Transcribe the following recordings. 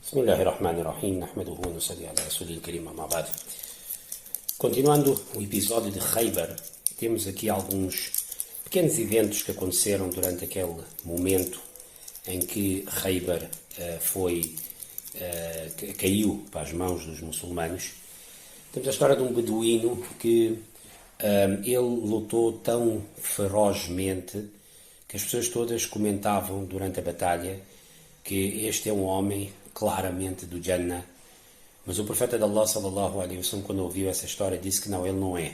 Bismillahirrahmanirrahim, nahmaduhu wa nusalli ala rasulil karim, amma ba'd. Continuando o episódio de Khaybar, temos aqui alguns pequenos eventos que aconteceram durante aquele momento em que Khaybar caiu para as mãos dos muçulmanos. Temos a história de um beduíno que ele lutou tão ferozmente que as pessoas todas comentavam durante a batalha que este é um homem claramente do Jannah, mas o profeta de Allah sallallahu alaihi wasallam, quando ouviu essa história, disse que não, ele não é.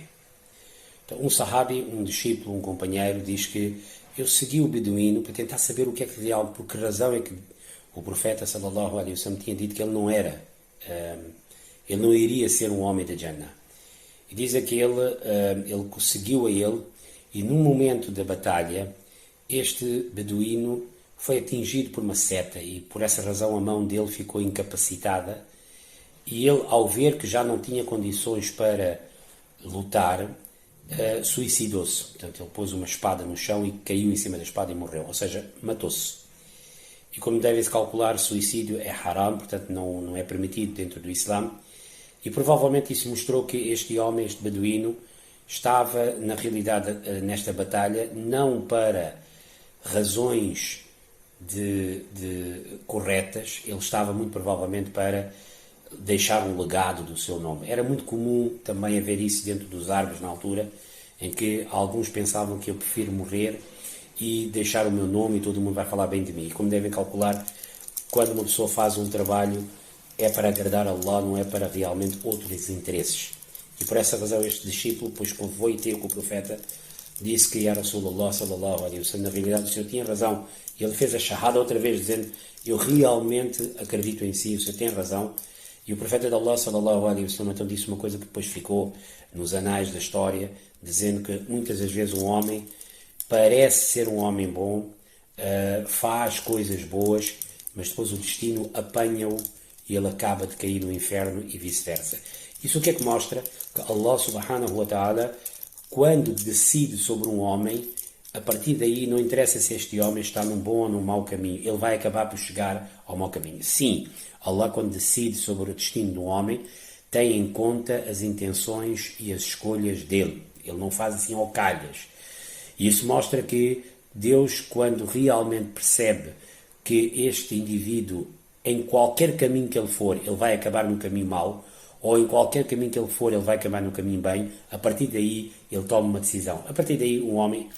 Então, um sahabi, um discípulo, um companheiro, diz que eu segui o beduíno para tentar saber o que é que real, por que razão é que o profeta sallallahu alaihi wasallam tinha dito que ele não era, ele não iria ser um homem de Jannah. E diz que ele seguiu a ele, e num momento da batalha, este beduíno foi atingido por uma seta e por essa razão a mão dele ficou incapacitada, e ele, ao ver que já não tinha condições para lutar, suicidou-se. Portanto, ele pôs uma espada no chão e caiu em cima da espada e morreu, ou seja, matou-se. E como deve-se calcular, suicídio é haram, portanto não é permitido dentro do Islã, e provavelmente isso mostrou que este homem, este beduíno, estava na realidade nesta batalha não para razões corretas, ele estava muito provavelmente para deixar um legado do seu nome. Era muito comum também haver isso dentro dos árabes na altura, em que alguns pensavam que eu prefiro morrer e deixar o meu nome e todo mundo vai falar bem de mim. E como devem calcular, quando uma pessoa faz um trabalho é para agradar a Allah, não é para realmente outros interesses. E por essa razão este discípulo, pois quando foi ter com o profeta, disse que era Rasulullah sallallahu alaihi wasallam, na realidade o senhor tinha razão. E ele fez a shahada outra vez, dizendo, eu realmente acredito em si, o senhor tem razão. E o profeta de Allah sallallahu alaihi wasallam então disse uma coisa que depois ficou nos anais da história, dizendo que muitas das vezes um homem parece ser um homem bom, faz coisas boas, mas depois o destino apanha-o e ele acaba de cair no inferno e vice-versa. Isso o que é que mostra? Que Allah subhanahu wa ta'ala, quando decide sobre um homem, a partir daí não interessa se este homem está num bom ou num mau caminho, ele vai acabar por chegar ao mau caminho. Sim, Allah, quando decide sobre o destino do homem, tem em conta as intenções e as escolhas dele. Ele não faz assim ao calhas. E isso mostra que Deus, quando realmente percebe que este indivíduo, em qualquer caminho que ele for, ele vai acabar no caminho mau, ou em qualquer caminho que ele for, ele vai acabar no caminho bem, a partir daí ele toma uma decisão. A partir daí o homem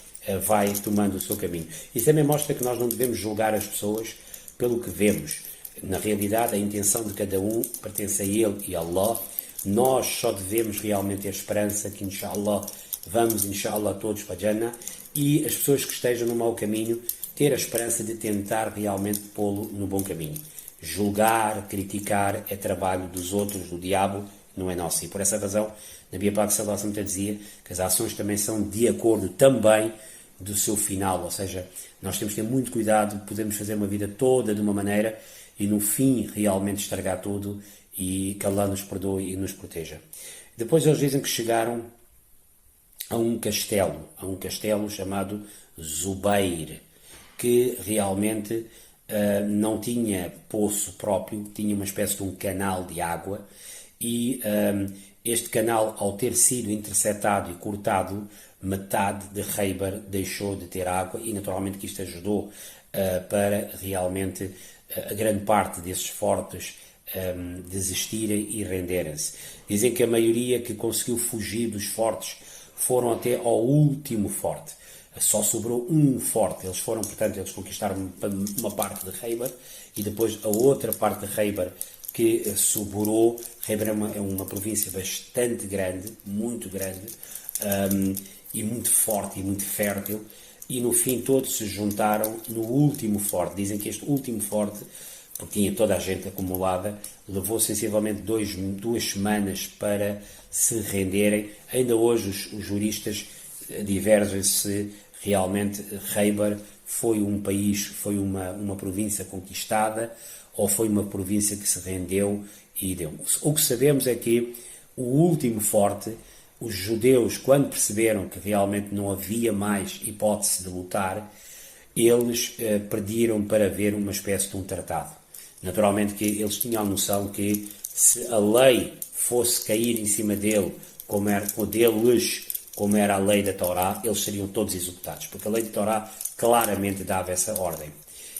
vai tomando o seu caminho. Isso também mostra que nós não devemos julgar as pessoas pelo que vemos. Na realidade, a intenção de cada um pertence a ele e a Allah. Nós só devemos realmente ter esperança que, inshallah, vamos, inshallah, todos para Jannah, e as pessoas que estejam no mau caminho, ter a esperança de tentar realmente pô-lo no bom caminho. Julgar, criticar é trabalho dos outros, do diabo, não é nosso. E por essa razão, Nabi Pak sallallahu alaihi wasallam dizia que as ações também são de acordo também do seu final, ou seja, nós temos que ter muito cuidado, podemos fazer uma vida toda de uma maneira e no fim realmente estragar tudo, e que Allah nos perdoe e nos proteja. Depois eles dizem que chegaram a um castelo chamado Zubair, que realmente não tinha poço próprio, tinha uma espécie de um canal de água, e este canal, ao ter sido interceptado e cortado, metade de Khaybar deixou de ter água, e naturalmente que isto ajudou para realmente a grande parte desses fortes desistirem e renderem-se. Dizem que a maioria que conseguiu fugir dos fortes foram até ao último forte. Só sobrou um forte. Eles conquistaram uma parte de Khaybar, e depois a outra parte de Khaybar que sobrou. Khaybar é uma província bastante grande, muito grande, e muito forte e muito fértil, e no fim todos se juntaram no último forte. Dizem que este último forte, porque tinha toda a gente acumulada, levou sensivelmente 2 semanas para se renderem. Ainda hoje os juristas divergem se realmente Khaybar foi um país, foi uma província conquistada, ou foi uma província que se rendeu e deu. O que sabemos é que o último forte, os judeus, quando perceberam que realmente não havia mais hipótese de lutar, eles pediram para ver uma espécie de um tratado. Naturalmente que eles tinham a noção que se a lei fosse cair em cima dele, como era a lei da Torá, eles seriam todos executados, porque a lei da Torá claramente dava essa ordem.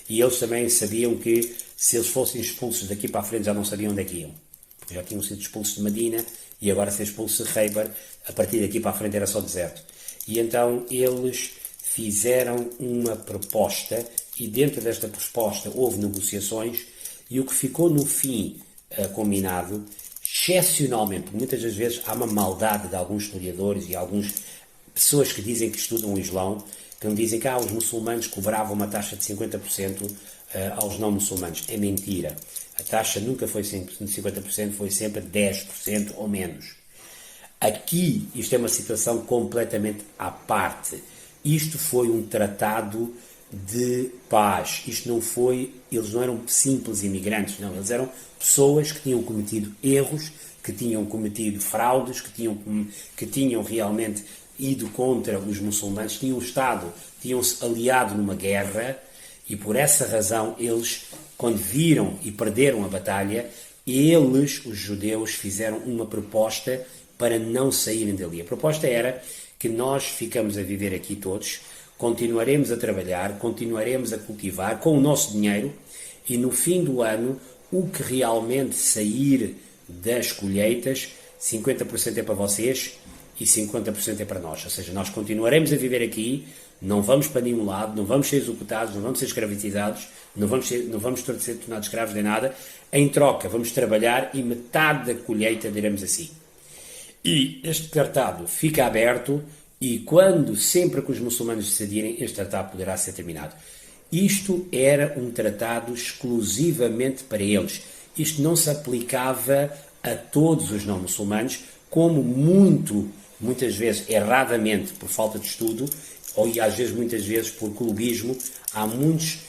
E eles também sabiam que se eles fossem expulsos daqui para a frente já não sabiam onde é que iam, porque já tinham sido expulsos de Medina e agora ser expulsos de Khaybar, a partir daqui para a frente era só deserto. E então eles fizeram uma proposta e dentro desta proposta houve negociações e o que ficou no fim combinado, excepcionalmente, porque muitas das vezes há uma maldade de alguns historiadores e algumas pessoas que dizem que estudam o Islão, que dizem que os muçulmanos cobravam uma taxa de 50% aos não muçulmanos. É mentira. A taxa nunca foi 50%, foi sempre 10% ou menos. Aqui, isto é uma situação completamente à parte. Isto foi um tratado de paz. Isto não foi, eles não eram simples imigrantes, não. Eles eram pessoas que tinham cometido erros, que tinham cometido fraudes, que tinham realmente ido contra os muçulmanos, tinham-se aliado numa guerra e por essa razão eles, quando viram e perderam a batalha, eles, os judeus, fizeram uma proposta para não saírem dali. A proposta era que nós ficamos a viver aqui todos, continuaremos a trabalhar, continuaremos a cultivar com o nosso dinheiro e no fim do ano o que realmente sair das colheitas, 50% é para vocês e 50% é para nós. Ou seja, nós continuaremos a viver aqui, não vamos para nenhum lado, não vamos ser executados, não vamos ser escravizados, não vamos ser tornados escravos de nada. Em troca, vamos trabalhar e metade da colheita, diremos assim. E este tratado fica aberto e sempre que os muçulmanos decidirem, este tratado poderá ser terminado. Isto era um tratado exclusivamente para eles. Isto não se aplicava a todos os não muçulmanos, como muitas vezes, erradamente, por falta de estudo, ou às vezes, muitas vezes, por clubismo, há muitos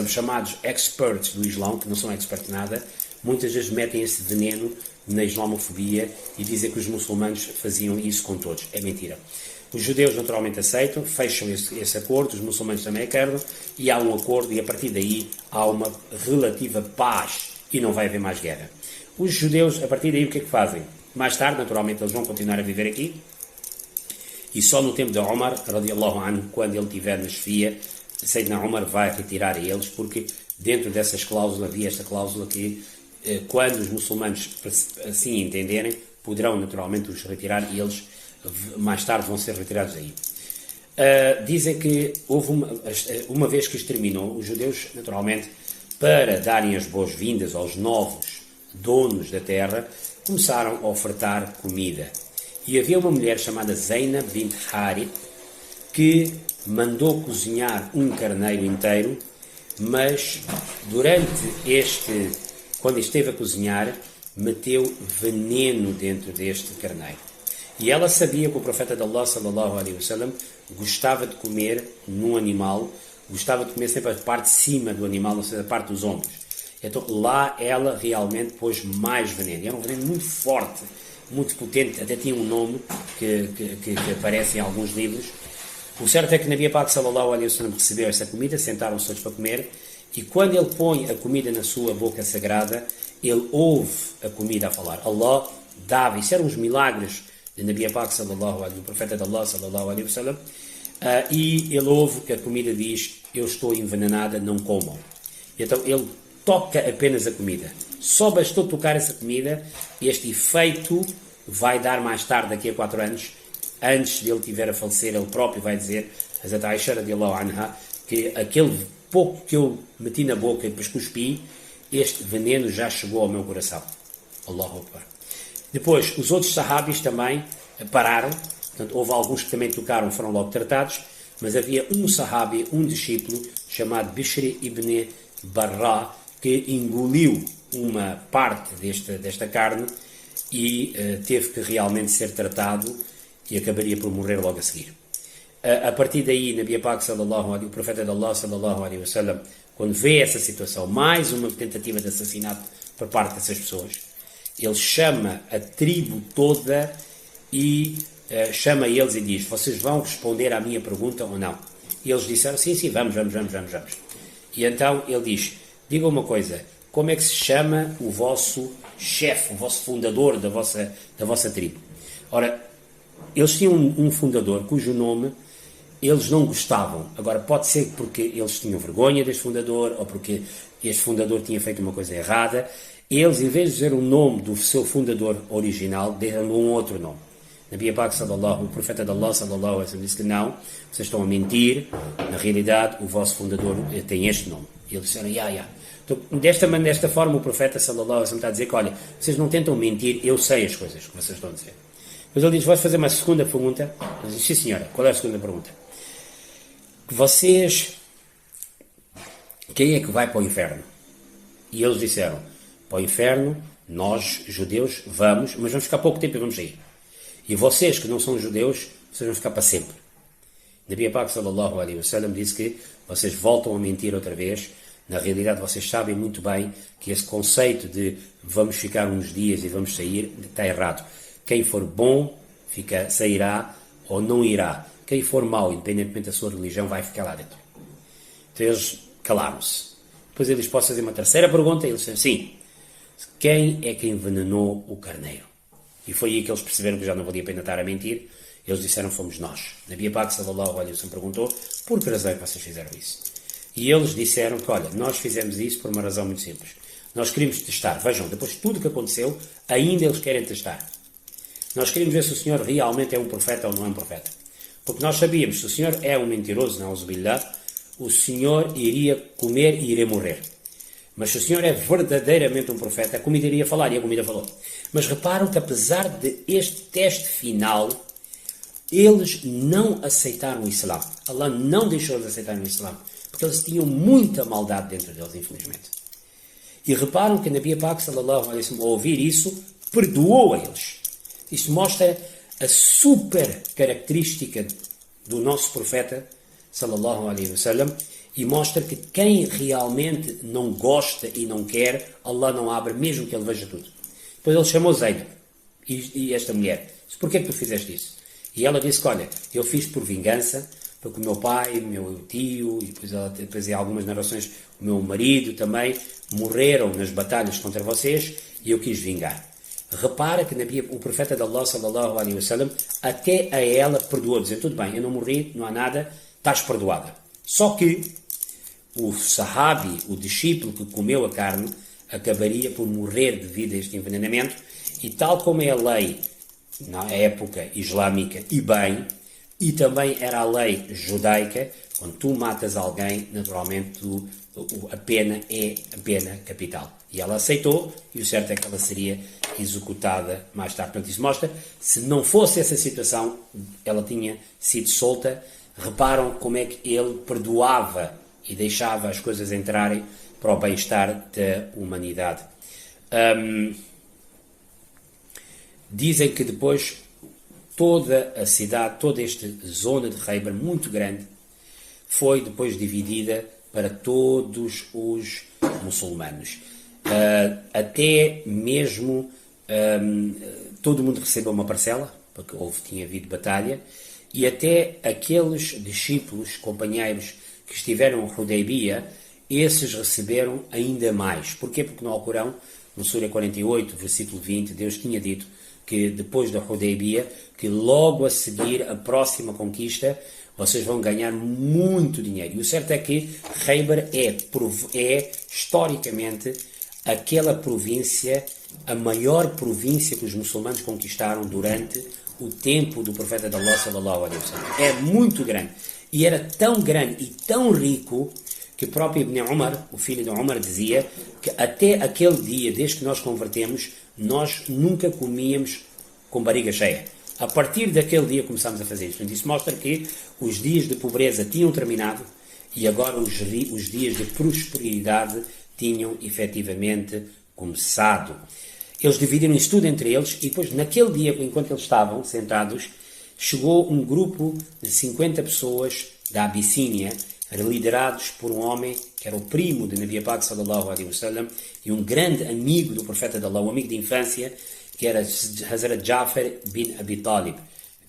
chamados experts do Islão, que não são experts nada, muitas vezes metem esse veneno na islamofobia e dizem que os muçulmanos faziam isso com todos. É mentira. Os judeus naturalmente aceitam, fecham esse acordo, os muçulmanos também acordam, e há um acordo e a partir daí há uma relativa paz e não vai haver mais guerra. Os judeus, a partir daí, o que é que fazem? Mais tarde, naturalmente, eles vão continuar a viver aqui e só no tempo de Omar, radiallahu anhu, quando ele estiver na chefia, Sayyidina Omar vai retirar a eles, porque dentro dessas cláusulas havia esta cláusula que quando os muçulmanos assim entenderem, poderão naturalmente os retirar e eles mais tarde vão ser retirados aí. Dizem que houve uma vez que isto terminou, os judeus naturalmente, para darem as boas-vindas aos novos donos da terra, começaram a ofertar comida. E havia uma mulher chamada Zainab bint Harith que mandou cozinhar um carneiro inteiro, mas quando esteve a cozinhar, meteu veneno dentro deste carneiro. E ela sabia que o profeta de Allah, sallallahu alaihi wasallam, gostava de comer num animal, gostava de comer sempre a parte de cima do animal, não seja a parte dos ombros. Então lá ela realmente pôs mais veneno. Era um veneno muito forte, muito potente, até tinha um nome que aparece em alguns livros. O certo é que Nabi Pak sallallahu alaihi wasallam recebeu essa comida, sentaram-se todos para comer, e quando ele põe a comida na sua boca sagrada, ele ouve a comida a falar. Allah dava, isso eram os milagres de Nabi Pak sallallahu alaihi, o profeta de Allah sallallahu alaihi wasallam, e ele ouve que a comida diz: eu estou envenenada, não comam. E então ele toca apenas a comida. Só bastou tocar essa comida, este efeito vai dar mais tarde, daqui a 4 anos, antes de ele tiver a falecer, ele próprio vai dizer, Hazrat Aisha radiallahu anha, que aquele pouco que eu meti na boca e depois cuspi, este veneno já chegou ao meu coração. Allahu Akbar. Depois, os outros sahabis também pararam, portanto, houve alguns que também tocaram, foram logo tratados, mas havia um sahabi, um discípulo, chamado Bishri ibn Barra, que engoliu uma parte desta carne e teve que realmente ser tratado e acabaria por morrer logo a seguir. A partir daí, Nabi Pak sallallahu alaihi, o profeta de Allah sallallahu alaihi wasallam, quando vê essa situação, mais uma tentativa de assassinato por parte dessas pessoas, ele chama a tribo toda e chama eles e diz: vocês vão responder à minha pergunta ou não? E eles disseram: sim, vamos. E então ele diz: diga uma coisa, como é que se chama o vosso chefe, o vosso fundador da vossa tribo? Ora, eles tinham um fundador cujo nome eles não gostavam. Agora, pode ser porque eles tinham vergonha deste fundador ou porque este fundador tinha feito uma coisa errada. Eles, em vez de dizer o nome do seu fundador original, deram um outro nome. Nabi Pak sallallahu, o profeta de Allah sallallahu alaihi wasallam disse que não, vocês estão a mentir, na realidade o vosso fundador tem este nome. E eles disseram, Então, desta forma o profeta sallallahu alaihi wasallam está a dizer que, olha, vocês não tentam mentir, eu sei as coisas que vocês estão a dizer. Mas ele diz, vou fazer uma segunda pergunta. Ele diz, sim senhora, qual é a segunda pergunta? Vocês, quem é que vai para o inferno? E eles disseram, para o inferno, nós, judeus, vamos, mas vamos ficar pouco tempo e vamos sair. E vocês, que não são judeus, vocês vão ficar para sempre. Nabi Pak sallallahu alaihi wasallam disse que vocês voltam a mentir outra vez. Na realidade, vocês sabem muito bem que esse conceito de vamos ficar uns dias e vamos sair está errado. Quem for bom sairá ou não irá. Quem for mau, independentemente da sua religião, vai ficar lá dentro. Então eles calaram-se. Depois eles podem fazer uma terceira pergunta e eles disseram, sim, quem é que envenenou o carneiro? E foi aí que eles perceberam que já não valia a pena estar a mentir. Eles disseram, fomos nós. Nabi Pak sallallahu alaihi wasallam perguntou, por que razão vocês fizeram isso? E eles disseram que, olha, nós fizemos isso por uma razão muito simples. Nós queríamos testar. Vejam, depois de tudo que aconteceu, ainda eles querem testar. Nós queríamos ver se o Senhor realmente é um profeta ou não é um profeta. Porque nós sabíamos que se o Senhor é um mentiroso, não é, o Senhor iria comer e iria morrer. Mas se o Senhor é verdadeiramente um profeta, a comida iria falar, e a comida falou. Mas reparam que apesar de este teste final, eles não aceitaram o Islã. Allah não deixou-eles aceitarem o Islã. Porque eles tinham muita maldade dentro deles, infelizmente. E reparam que Nabi Pak sallallahu alaihi wasallam, ao ouvir isso, perdoou a eles. Isto mostra a super característica do nosso profeta sallallahu alaihi wasallam e mostra que quem realmente não gosta e não quer, Allah não abre, mesmo que ele veja tudo. Depois ele chamou Zainab e esta mulher. Disse, porquê que tu fizeste isso? E ela disse que, olha, eu fiz por vingança, porque o meu pai, o meu tio, e depois em algumas narrações, o meu marido também, morreram nas batalhas contra vocês, e eu quis vingar. Repara que o profeta de Allah, sallallahu alaihi wasallam, até a ela perdoou, dizendo, tudo bem, eu não morri, não há nada, estás perdoada. Só que o sahabi, o discípulo que comeu a carne, acabaria por morrer devido a este envenenamento, e tal como é a lei na época islâmica, e bem, e também era a lei judaica, quando tu matas alguém, naturalmente a pena é a pena capital. E ela aceitou, e o certo é que ela seria executada mais tarde. Portanto, isso mostra, se não fosse essa situação, ela tinha sido solta. Reparam como é que ele perdoava e deixava as coisas entrarem para o bem-estar da humanidade. Dizem que depois toda a cidade, toda esta zona de Khaybar, muito grande, foi depois dividida para todos os muçulmanos. Até mesmo todo mundo recebeu uma parcela, porque tinha havido batalha, e até aqueles discípulos, companheiros que estiveram em Hudaybiyah, esses receberam ainda mais. Porquê? Porque no Alcorão, no Sura 48, versículo 20, Deus tinha dito que depois da Hudaybiyah, que logo a seguir a próxima conquista, vocês vão ganhar muito dinheiro. E o certo é que Khaybar é historicamente aquela província, a maior província que os muçulmanos conquistaram durante o tempo do profeta de Allah sallallahu alaihi wasallam. É muito grande. E era tão grande e tão rico que o próprio Ibn Umar, o filho de Umar, dizia que até aquele dia, desde que nós convertemos, nós nunca comíamos com barriga cheia. A partir daquele dia começámos a fazer isso. Isso mostra que os dias de pobreza tinham terminado e agora os dias de prosperidade tinham efetivamente começado. Eles dividiram isso tudo entre eles e depois, naquele dia, enquanto eles estavam sentados, chegou um grupo de 50 pessoas da Abissínia, liderados por um homem que era o primo de Nabi Pak sallallahu alaihi wasallam e um grande amigo do profeta de Allah, um amigo de infância, que era Hazrat Ja'far bin Abi Talib,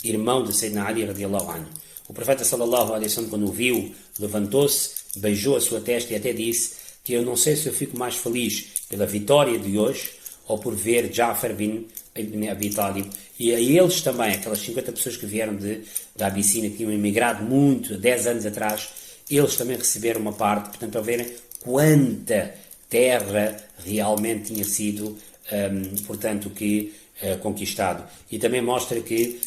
irmão de Sayyidina Ali radiallahu anhu. O profeta sallallahu alaihi wasallam, quando o viu, levantou-se, beijou a sua testa e até disse que eu não sei se eu fico mais feliz pela vitória de hoje ou por ver Ja'far bin Abi Talib, e a eles também, aquelas 50 pessoas que vieram da Abissínia, que tinham emigrado muito, 10 anos atrás, eles também receberam uma parte, portanto, para verem quanta terra realmente tinha sido, portanto, conquistado. E também mostra que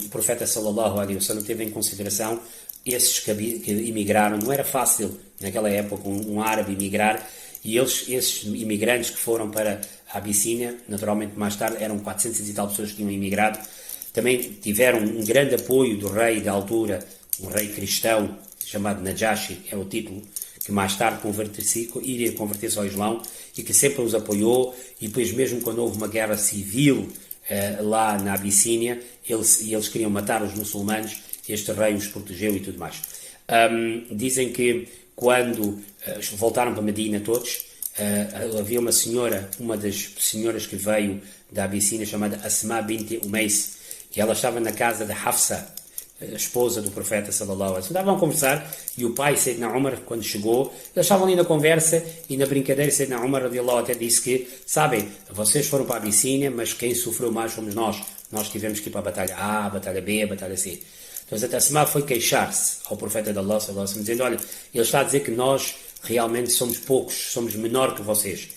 o profeta sallallahu alaihi wasallam teve em consideração esses que emigraram. Não era fácil naquela época um árabe emigrar, e esses imigrantes que foram para a Abissínia, naturalmente mais tarde eram 400 e tal pessoas que tinham emigrado, também tiveram um grande apoio do rei da altura, um rei cristão chamado Najashi, é o título, que mais tarde iria converter-se ao Islão e que sempre os apoiou, e depois mesmo quando houve uma guerra civil lá na Abissínia, eles queriam matar os muçulmanos, este rei os protegeu e tudo mais. Dizem que quando voltaram para Medina todos, havia uma das senhoras que veio da Abissínia, chamada Asma bint Umais, que ela estava na casa de Hafsa, a esposa do profeta sallallahu alaihi wasallam. Estavam a conversar e o pai, Sayyidina Umar, quando chegou, eles estavam ali na conversa e na brincadeira, Sayyidina Umar radiallahu até disse que, sabem, vocês foram para a Abissínia, mas quem sofreu mais fomos nós tivemos que ir para a batalha A, a batalha B, a batalha C. Então a Asma foi queixar-se ao profeta de Allah sallallahu alaihi wasallam, dizendo, olha, ele está a dizer que nós realmente somos poucos, somos menor que vocês.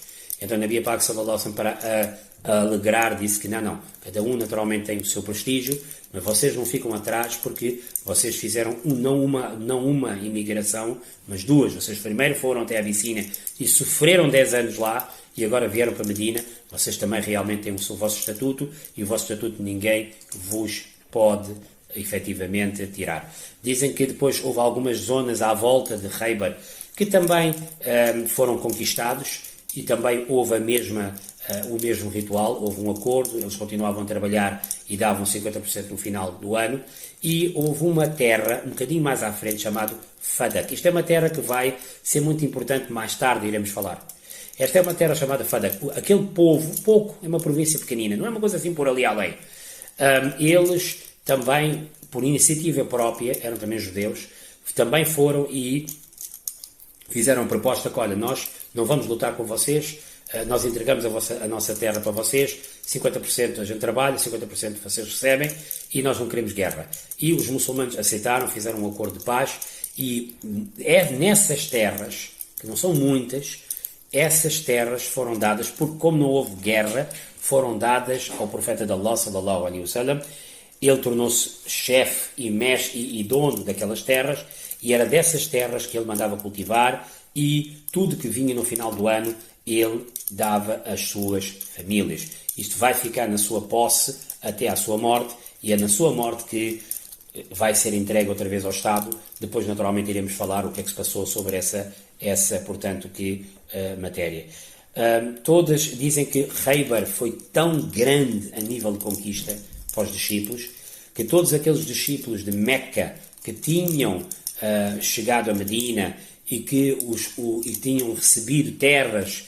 Então Nabi Pak sallallahu alaihi wasallam, para alegrar, disse que não, cada um naturalmente tem o seu prestígio, mas vocês não ficam atrás porque vocês fizeram não uma imigração, mas duas. Vocês primeiro foram até a Abissínia e sofreram 10 anos lá e agora vieram para Medina. Vocês também realmente têm o vosso estatuto, e o vosso estatuto ninguém vos pode efetivamente tirar. Dizem que depois houve algumas zonas à volta de Khaybar que também foram conquistados, e também houve o mesmo ritual, houve um acordo, eles continuavam a trabalhar e davam 50% no final do ano, e houve uma terra um bocadinho mais à frente chamada Fadak. Isto é uma terra que vai ser muito importante, mais tarde iremos falar. Esta é uma terra chamada Fadak. Aquele povo, é uma província pequenina, não é uma coisa assim por ali além. Eles também, por iniciativa própria, eram também judeus, também foram e fizeram a proposta que, olha, nós não vamos lutar com vocês, nós entregamos a nossa terra para vocês, 50% a gente trabalha, 50% vocês recebem, e nós não queremos guerra. E os muçulmanos aceitaram, fizeram um acordo de paz, e é nessas terras, que não são muitas, essas terras foram dadas, porque como não houve guerra, foram dadas ao profeta de Allah, sallallahu alaihi wasallam. Ele tornou-se chefe e mestre e dono daquelas terras, e era dessas terras que ele mandava cultivar, e tudo que vinha no final do ano ele dava às suas famílias. Isto vai ficar na sua posse até à sua morte, e é na sua morte que vai ser entregue outra vez ao Estado. Depois, naturalmente, iremos falar o que é que se passou sobre essa portanto, matéria. Todas dizem que Khaybar foi tão grande a nível de conquista para os discípulos, que todos aqueles discípulos de Meca que tinham chegado a Medina e que tinham recebido terras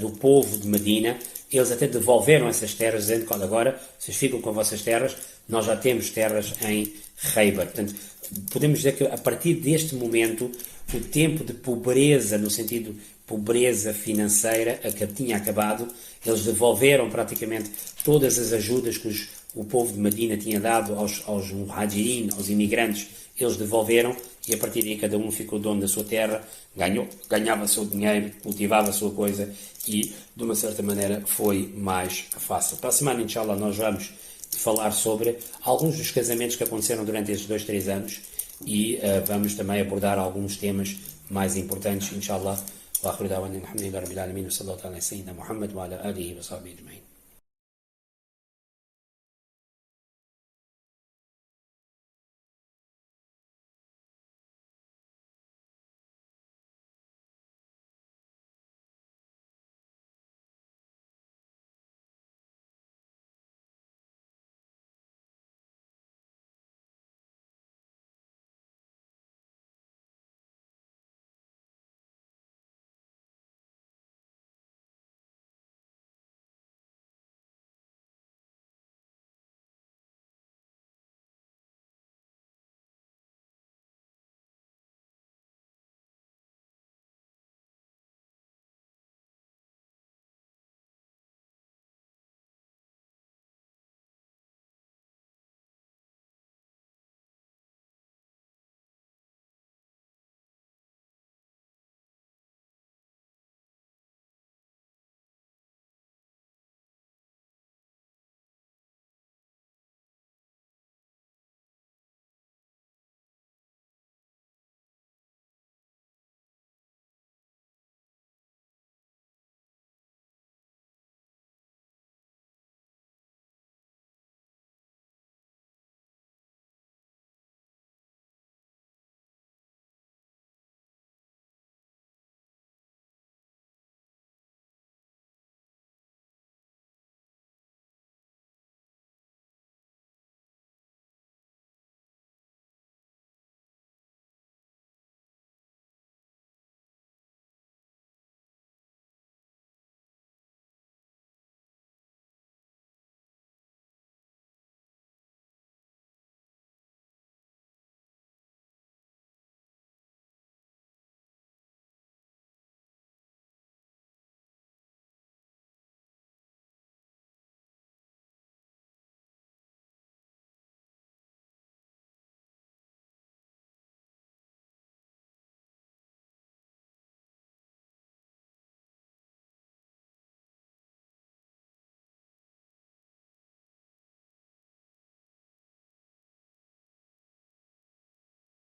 do povo de Medina, eles até devolveram essas terras, dizendo que agora vocês ficam com as vossas terras, nós já temos terras em Khaybar. Portanto, podemos dizer que a partir deste momento o tempo de pobreza, no sentido pobreza financeira, que tinha acabado. Eles devolveram praticamente todas as ajudas que o povo de Medina tinha dado aos muhajirin, aos imigrantes, eles devolveram, e a partir daí cada um ficou dono da sua terra, ganhava o seu dinheiro, cultivava a sua coisa, e de uma certa maneira foi mais fácil. Para a semana, inshallah, nós vamos falar sobre alguns dos casamentos que aconteceram durante estes 2-3 anos, e vamos também abordar alguns temas mais importantes, inshallah. وآخر دعوانا الحمد لله رب العالمين وصلى الله على سيدنا محمد وعلى آله وصحبه أجمعين.